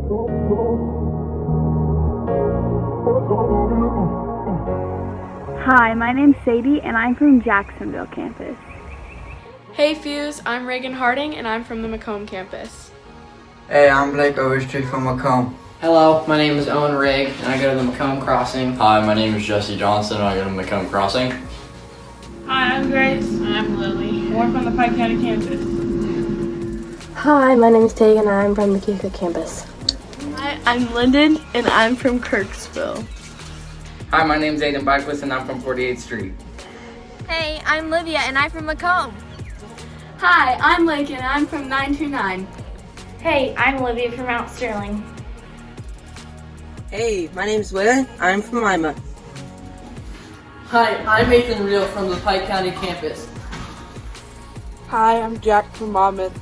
Hi, my name's Sadie, and I'm from Jacksonville campus. Hey Fuse, I'm Reagan Harding, and I'm from the Macomb campus. Hey, I'm Blake Overstreet from Macomb. Hello, my name is Owen Rigg, and I go to the Macomb Crossing. Hi, my name is Jesse Johnson, and I go to Macomb Crossing. Hi, I'm Grace. I'm Lily. We're from the Pike County campus. Hi, my name is Tegan, and I'm from the Keokuk campus. Hi, I'm Lyndon, and I'm from Kirksville. Hi, my name's Aiden Backwith, and I'm from 48th Street. Hey, I'm Livia, and I'm from Macomb. Hi, I'm Lake, and I'm from 929. Hey, I'm Olivia from Mount Sterling. Hey, my name's Will. I'm from Lima. Hi, I'm Nathan Reel from the Pike County campus. Hi, I'm Jack from Monmouth.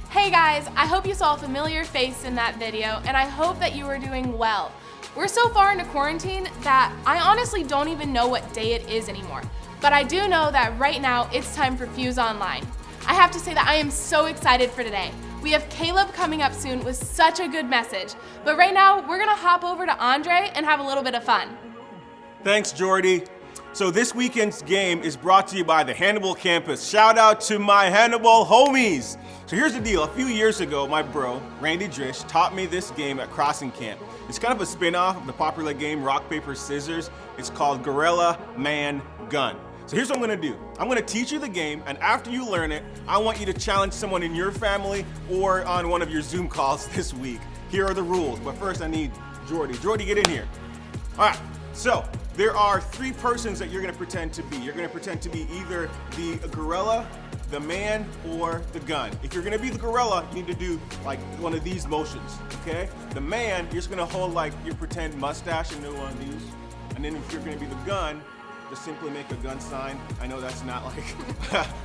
Hey guys, I hope you saw a familiar face in that video, and I hope that you are doing well. We're so far into quarantine that I honestly don't even know what day it is anymore. But I do know that right now it's time for Fuse Online. I have to say that I am so excited for today. We have Caleb coming up soon with such a good message. But right now, we're gonna hop over to Andre and have a little bit of fun. Thanks, Jordy. So this weekend's game is brought to you by the Hannibal campus. Shout out to my Hannibal homies. So here's the deal. A few years ago, my bro, Randy Drish, taught me this game at Crossing Camp. It's kind of a spin-off of the popular game Rock, Paper, Scissors. It's called Gorilla, Man, Gun. So here's what I'm gonna do. I'm gonna teach you the game, and after you learn it, I want you to challenge someone in your family or on one of your Zoom calls this week. Here are the rules, but first I need Jordy. Jordy, get in here. All right, so there are three persons that you're gonna pretend to be. You're gonna pretend to be either the gorilla, the man, or the gun. If you're gonna be the gorilla, you need to do like one of these motions, okay? The man, you're just gonna hold like your pretend mustache and do one of these. And then if you're gonna be the gun, just simply make a gun sign. I know that's not like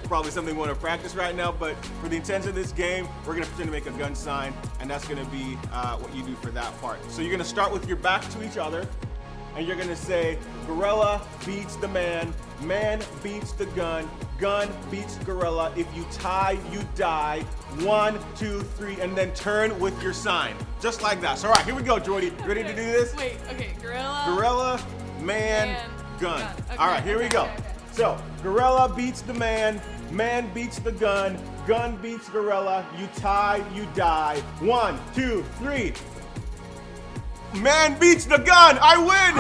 probably something we want to practice right now, but for the intents of this game, we're gonna pretend to make a gun sign, and that's gonna be what you do for that part. So you're gonna start with your back to each other, and you're gonna say, gorilla beats the man, man beats the gun, gun beats gorilla. If you tie, you die. 1, 2, 3, and then turn with your sign. Just like that. So all right, here we go, Jordy. Ready to do this? Wait, okay, gorilla. Gorilla, man, gun. Okay, all right, here we go. Okay. So, gorilla beats the man beats the gun beats gorilla, you tie, you die. 1, 2, 3. Man beats the gun, I win!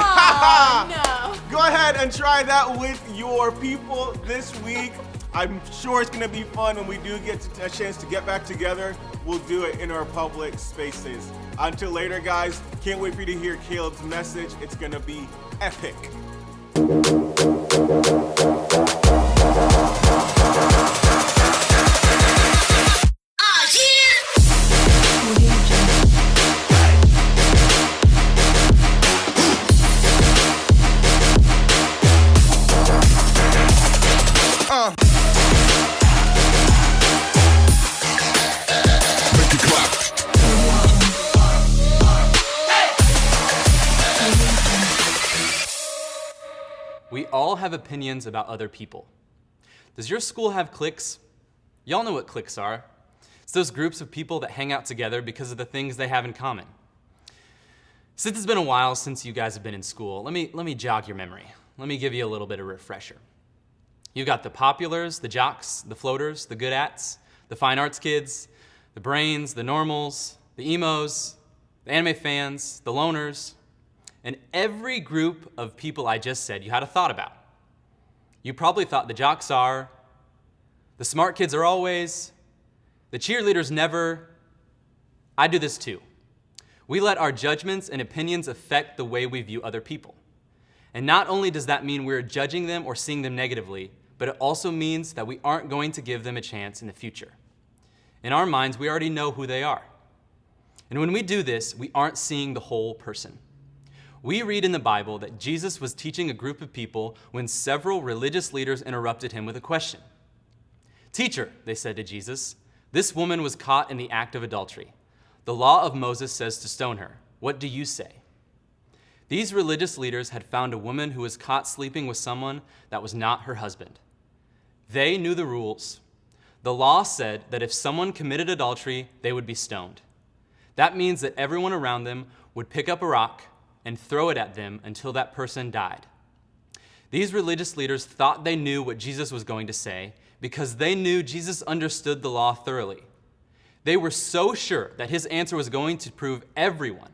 No. Go ahead and try that with your people this week. I'm sure it's gonna be fun when we do get a chance to get back together. We'll do it in our public spaces. Until later, guys, can't wait for you to hear Caleb's message. It's gonna be epic. We all have opinions about other people. Does your school have cliques? Y'all know what cliques are. It's those groups of people that hang out together because of the things they have in common. Since it's been a while since you guys have been in school, let me jog your memory. Let me give you a little bit of a refresher. You've got the populars, the jocks, the floaters, the good-ats, the fine arts kids, the brains, the normals, the emos, the anime fans, the loners, and every group of people I just said you had a thought about. You probably thought the jocks are, the smart kids are always, the cheerleaders never. I do this too. We let our judgments and opinions affect the way we view other people. And not only does that mean we're judging them or seeing them negatively, but it also means that we aren't going to give them a chance in the future. In our minds, we already know who they are. And when we do this, we aren't seeing the whole person. We read in the Bible that Jesus was teaching a group of people when several religious leaders interrupted him with a question. "Teacher," they said to Jesus, "this woman was caught in the act of adultery. The law of Moses says to stone her. What do you say?" These religious leaders had found a woman who was caught sleeping with someone that was not her husband. They knew the rules. The law said that if someone committed adultery, they would be stoned. That means that everyone around them would pick up a rock and throw it at them until that person died. These religious leaders thought they knew what Jesus was going to say because they knew Jesus understood the law thoroughly. They were so sure that his answer was going to prove everyone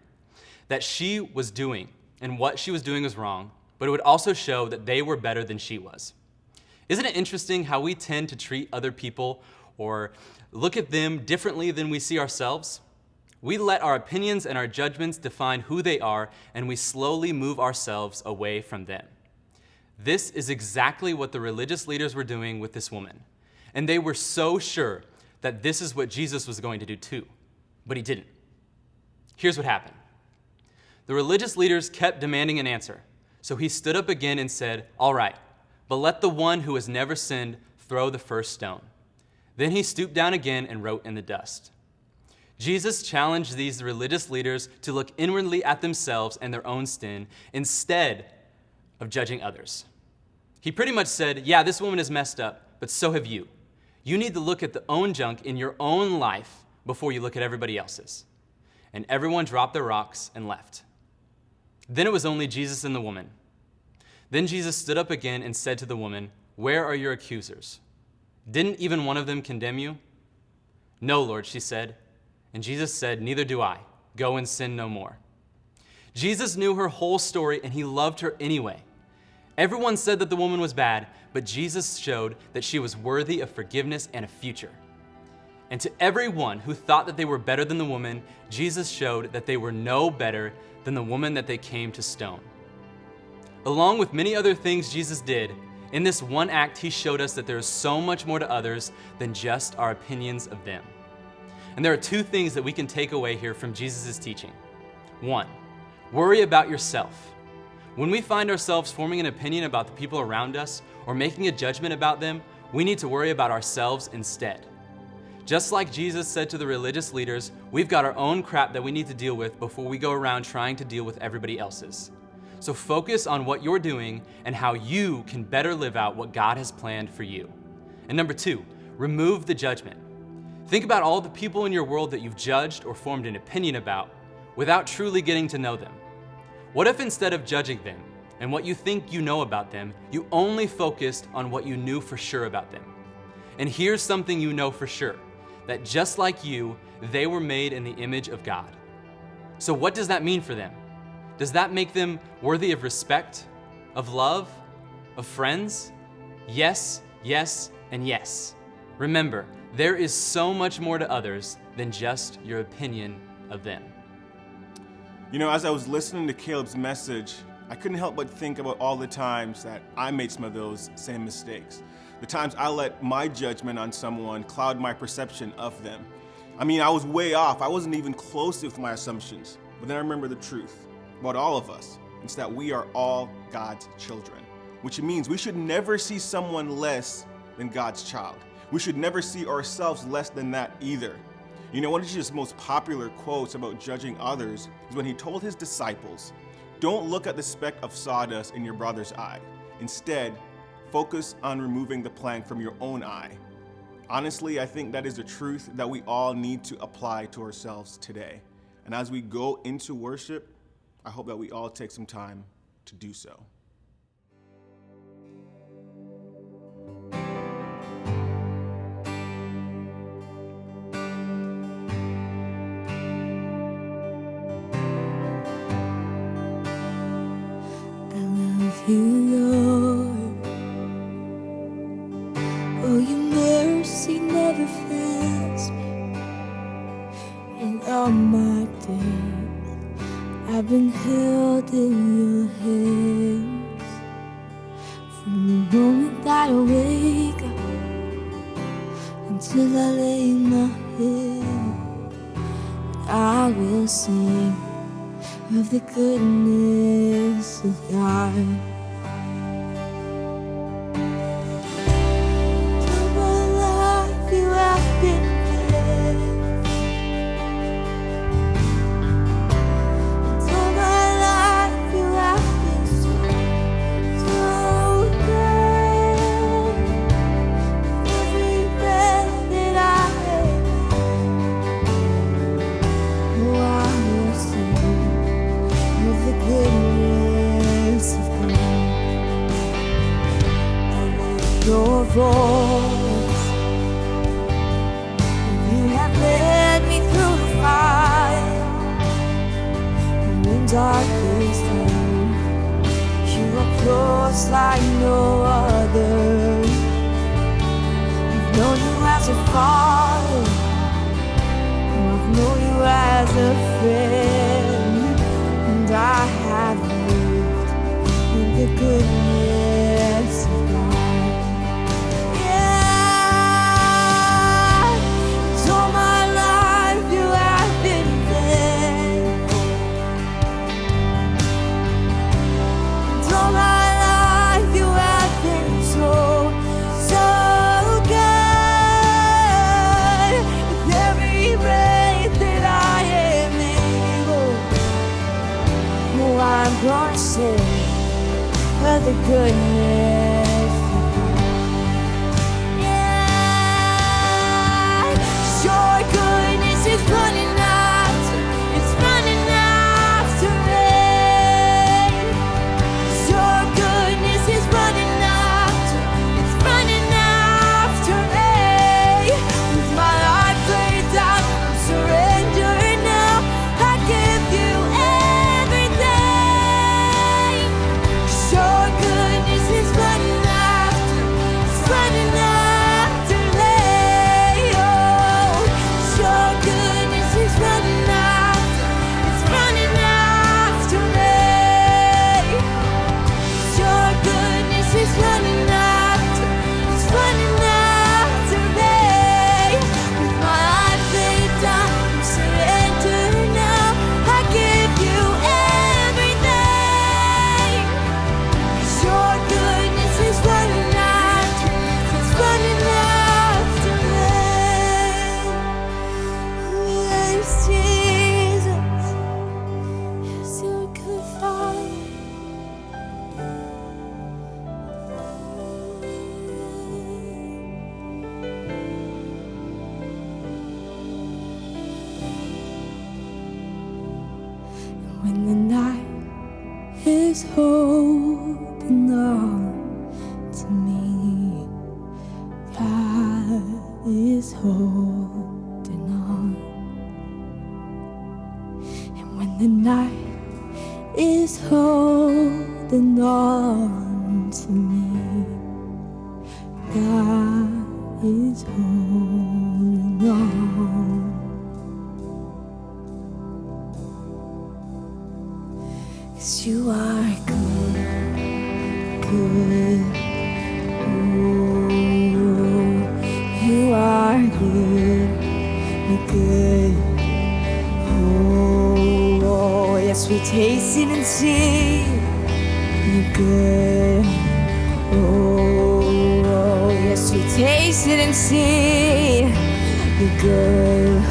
that she was doing and what she was doing was wrong, but it would also show that they were better than she was. Isn't it interesting how we tend to treat other people or look at them differently than we see ourselves? We let our opinions and our judgments define who they are, and we slowly move ourselves away from them. This is exactly what the religious leaders were doing with this woman. And they were so sure that this is what Jesus was going to do too, but he didn't. Here's what happened. The religious leaders kept demanding an answer, so he stood up again and said, "All right, but let the one who has never sinned throw the first stone." Then he stooped down again and wrote in the dust. Jesus challenged these religious leaders to look inwardly at themselves and their own sin instead of judging others. He pretty much said, yeah, this woman is messed up, but so have you. You need to look at the own junk in your own life before you look at everybody else's. And everyone dropped their rocks and left. Then it was only Jesus and the woman. Then Jesus stood up again and said to the woman, "Where are your accusers? Didn't even one of them condemn you?" "No, Lord," she said. And Jesus said, "Neither do I. Go and sin no more." Jesus knew her whole story and he loved her anyway. Everyone said that the woman was bad, but Jesus showed that she was worthy of forgiveness and a future. And to everyone who thought that they were better than the woman, Jesus showed that they were no better than the woman that they came to stone. Along with many other things Jesus did, in this one act, he showed us that there is so much more to others than just our opinions of them. And there are two things that we can take away here from Jesus' teaching. One, worry about yourself. When we find ourselves forming an opinion about the people around us or making a judgment about them, we need to worry about ourselves instead. Just like Jesus said to the religious leaders, we've got our own crap that we need to deal with before we go around trying to deal with everybody else's. So focus on what you're doing and how you can better live out what God has planned for you. And number two, remove the judgment. Think about all the people in your world that you've judged or formed an opinion about without truly getting to know them. What if instead of judging them and what you think you know about them, you only focused on what you knew for sure about them? And here's something you know for sure, that just like you, they were made in the image of God. So what does that mean for them? Does that make them worthy of respect, of love, of friends? Yes, yes, and yes. Remember, there is so much more to others than just your opinion of them. You know, as I was listening to Caleb's message, I couldn't help but think about all the times that I made some of those same mistakes. The times I let my judgment on someone cloud my perception of them. I mean, I was way off. I wasn't even close with my assumptions. But then I remember the truth about all of us. It's that we are all God's children, which means we should never see someone less than God's child. We should never see ourselves less than that either. You know, one of Jesus' most popular quotes about judging others is when he told his disciples, "Don't look at the speck of sawdust in your brother's eye. Instead, focus on removing the plank from your own eye." Honestly, I think that is a truth that we all need to apply to ourselves today. And as we go into worship, I hope that we all take some time to do so. You, Lord, oh, your mercy never fails me. In all my days, I've been held in your hands. From the moment that I wake up until I lay my head, I will sing of the goodness of God. Breath voice. You have led me through the fire, and in darkest night, you are close like no other. I've known you as a father, I've known you as a friend, and I have lived in the goodness of God. Yeah, all my life you have been faithful. And all my life you have been so good. With every breath that I am able, oh, I'm gonna sing of the goodness of God. Yeah, your goodness is running after, it's running after me. Your goodness is running after, it's running after me. With my life laid down, I'm surrendered now. I give you everything. Your goodness is running after, it's running after me. Oh, your goodness is running after, it's running after me. Your goodness is running after, it's running after me. With my life laid down, I'm surrendered now. I give you everything. Your goodness is running after, it's running after me. Yes, Jesus, yes, you're good, Father. When the night is holding on to me, God is holding on. And when the night is holding on to me, God is holding on. 'Cause you are good, good. Oh, you are good, good. Oh, yes, we taste it and see you're good. Oh, yes, we taste it and see you're good.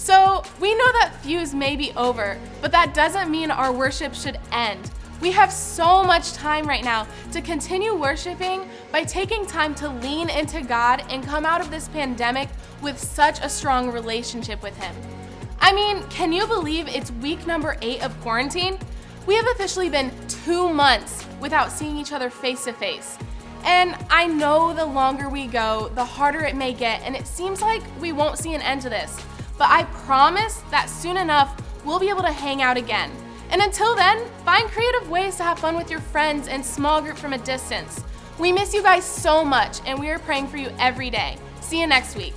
So we know that Fuse may be over, but that doesn't mean our worship should end. We have so much time right now to continue worshiping by taking time to lean into God and come out of this pandemic with such a strong relationship with Him. I mean, can you believe it's week number 8 of quarantine? We have officially been 2 months without seeing each other face to face. And I know the longer we go, the harder it may get, and it seems like we won't see an end to this. But I promise that soon enough, we'll be able to hang out again. And until then, find creative ways to have fun with your friends and small group from a distance. We miss you guys so much, and we are praying for you every day. See you next week.